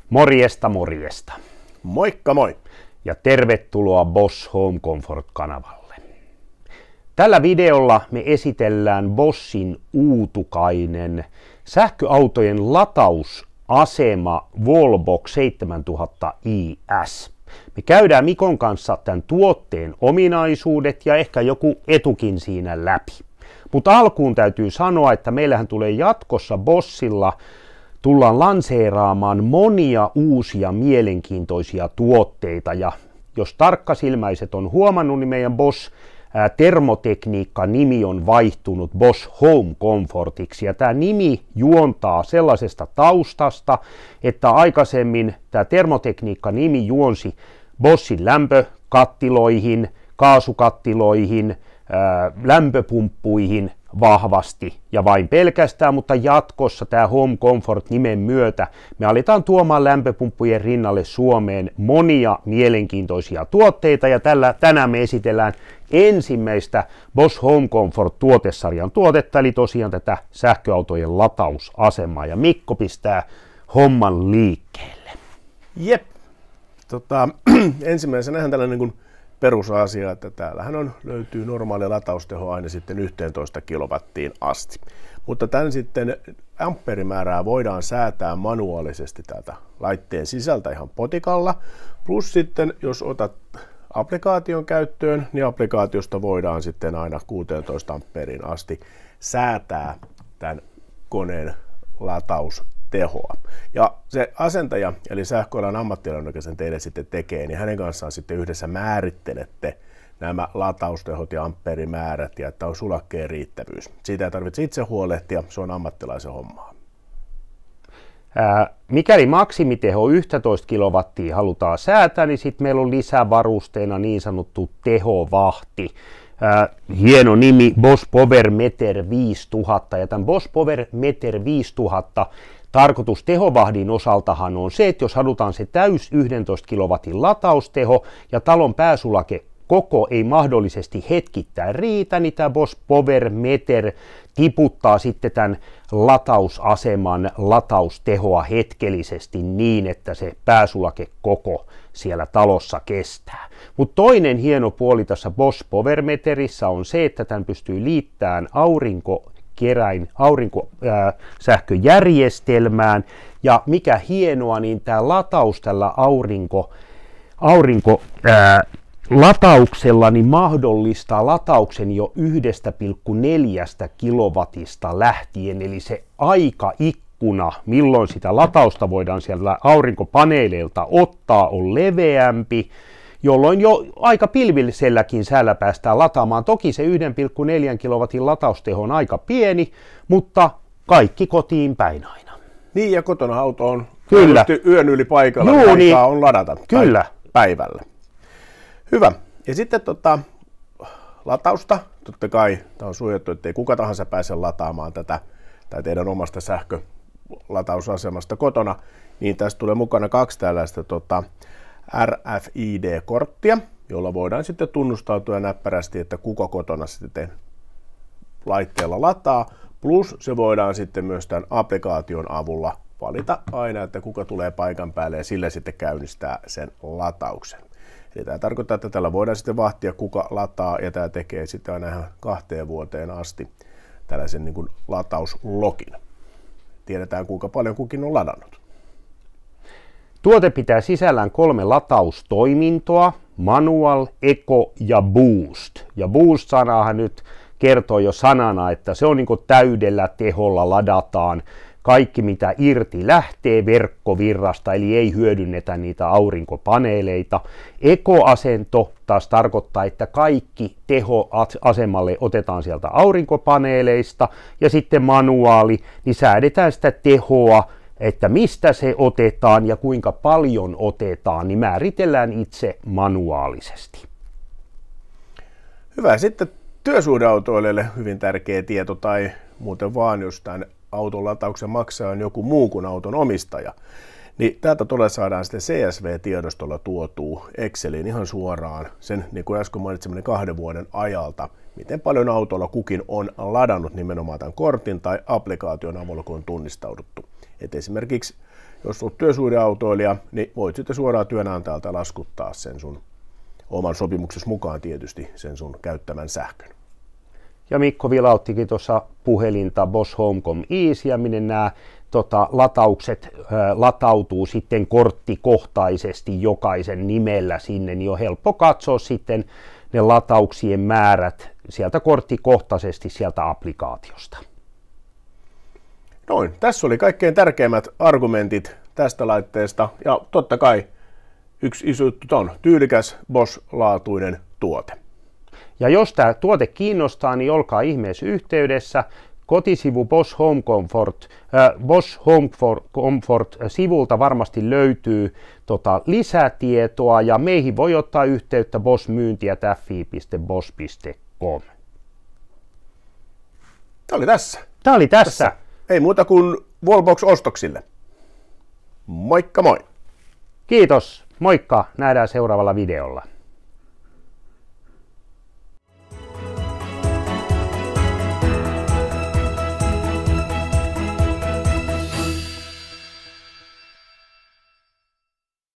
Morjesta, morjesta. Moikka moi! Ja tervetuloa Bosch Home Comfort-kanavalle. Tällä videolla me esitellään Boschin uutukainen sähköautojen latausasema Wallbox 7000 IS. Me käydään Mikon kanssa tämän tuotteen ominaisuudet ja ehkä joku etukin siinä läpi. Mutta alkuun täytyy sanoa, että meillähän tulee jatkossa Boschilla tullaan lanseeraamaan monia uusia mielenkiintoisia tuotteita, ja jos tarkkasilmäiset on huomannut, niin meidän Bosch termotekniikka-nimi on vaihtunut Bosch Home Comfortiksi, ja tämä nimi juontaa sellaisesta taustasta, että aikaisemmin tämä termotekniikka-nimi juonsi Boschin lämpökattiloihin, kaasukattiloihin, lämpöpumppuihin vahvasti ja vain pelkästään, mutta jatkossa tämä Home Comfort nimen myötä me aletaan tuomaan lämpöpumppujen rinnalle Suomeen monia mielenkiintoisia tuotteita, ja tänään me esitellään ensimmäistä Bosch Home Comfort tuotesarjan tuotetta, eli tosiaan tätä sähköautojen latausasemaa, ja Mikko pistää homman liikkeelle. Jep. Ensimmäisenähän tällainen niin perusasia, että täällähän löytyy normaali latausteho aina sitten 11 kilowattiin asti. Mutta tämän sitten amperimäärää voidaan säätää manuaalisesti täältä laitteen sisältä ihan potikalla. Plus sitten, jos otat applikaation käyttöön, niin applikaatiosta voidaan sitten aina 16 amperiin asti säätää tämän koneen lataustehoa. Ja se asentaja, eli sähköalan ammattilainen, joka sen teille sitten tekee, niin hänen kanssaan sitten yhdessä määrittelette nämä lataustehot ja amperimäärät, ja että on sulakkeen riittävyys. Siitä ei tarvitse itse huolehtia, se on ammattilaisen hommaa. Mikäli maksimiteho 11 kilowattia halutaan säätää, niin sitten meillä on lisävarusteena niin sanottu tehovahti. Hieno nimi Bosch Power Meter 5000, ja tämän Bosch Power Meter 5000 tarkoitus tehovahdin osaltahan on se, että jos halutaan se täys 11 kilowatin latausteho ja talon pääsulake koko ei mahdollisesti hetkittäin riitä, niin tämä Bosch Power Meter tiputtaa sitten tämän latausaseman lataustehoa hetkellisesti niin, että se pääsulake koko siellä talossa kestää. Mutta toinen hieno puoli tässä Bosch Power Meterissä on se, että tämän pystyy liittämään aurinkosähköjärjestelmään, ja mikä hienoa, niin tämä lataus tällä latauksella niin mahdollistaa latauksen jo 1,4 kilowattista lähtien, eli se aikaikkuna, milloin sitä latausta voidaan sieltä aurinkopaneeleilta ottaa, on leveämpi, jolloin jo aika pilvilliselläkin säällä päästään lataamaan. Toki se 1,4 kilowattin latausteho on aika pieni, mutta kaikki kotiin päin aina. Niin, ja kotona auto on yön yli paikalla, aikaa on ladata päivällä. Hyvä. Ja sitten latausta, totta kai tämä on suojattu, ettei kuka tahansa pääse lataamaan tätä tai teidän omasta sähkölatausasemasta kotona, niin tästä tulee mukana 2 tällaista RFID-korttia, jolla voidaan sitten tunnustautua näppärästi, että kuka kotona sitten laitteella lataa, plus se voidaan sitten myös tämän applikaation avulla valita aina, että kuka tulee paikan päälle, ja sillä sitten käynnistää sen latauksen. Eli tämä tarkoittaa, että tällä voidaan sitten vahtia, kuka lataa, ja tämä tekee sitten aina ihan 2 vuoteen asti tällaisen niin kuin latauslogin. Tiedetään, kuinka paljon kukin on ladannut. Tuote pitää sisällään 3 lataustoimintoa, Manual, Eco ja Boost. Ja Boost-sanahan nyt kertoo jo sanana, että se on niin kuin täydellä teholla ladataan kaikki, mitä irti lähtee verkkovirrasta, eli ei hyödynnetä niitä aurinkopaneeleita. Eco-asento taas tarkoittaa, että kaikki teho asemalle otetaan sieltä aurinkopaneeleista, ja sitten manuaali, niin säädetään sitä tehoa, että mistä se otetaan ja kuinka paljon otetaan, niin määritellään itse manuaalisesti. Hyvä. Sitten työsuhdeautoilijoille hyvin tärkeä tieto, tai muuten vaan, jos tämän auton latauksen maksaa on joku muu kuin auton omistaja, niin täältä saadaan sitten CSV-tiedostolla tuotua Exceliin ihan suoraan sen, niin kuin äsken mainitsemani 2 vuoden ajalta, miten paljon autolla kukin on ladannut nimenomaan tämän kortin tai applikaation avulla, kun on tunnistauduttu. Et esimerkiksi Jos olet työsuhdeautoilija, niin voit sitten suoraan työnantajalta laskuttaa sen sun oman sopimuksesi mukaan tietysti sen sun käyttämän sähkön. Ja Mikko vilauttikin tuossa puhelinta Bosch Homecom Easy, minne nämä lataukset latautuu sitten korttikohtaisesti jokaisen nimellä sinne, niin on helppo katsoa sitten ne latauksien määrät sieltä korttikohtaisesti sieltä applikaatiosta. Noin, tässä oli kaikkein tärkeimmät argumentit tästä laitteesta, ja totta kai yksi iso juttu on tyylikäs Bosch-laatuinen tuote. Ja jos tämä tuote kiinnostaa, niin olkaa ihmeessä yhteydessä. Kotisivu Bosch Home Comfort-sivulta varmasti löytyy lisätietoa, ja meihin voi ottaa yhteyttä bossmyynti@fi.bosch.com. Tämä oli tässä. Ei muuta kuin Wallbox-ostoksille. Moikka moi! Kiitos, moikka, nähdään seuraavalla videolla.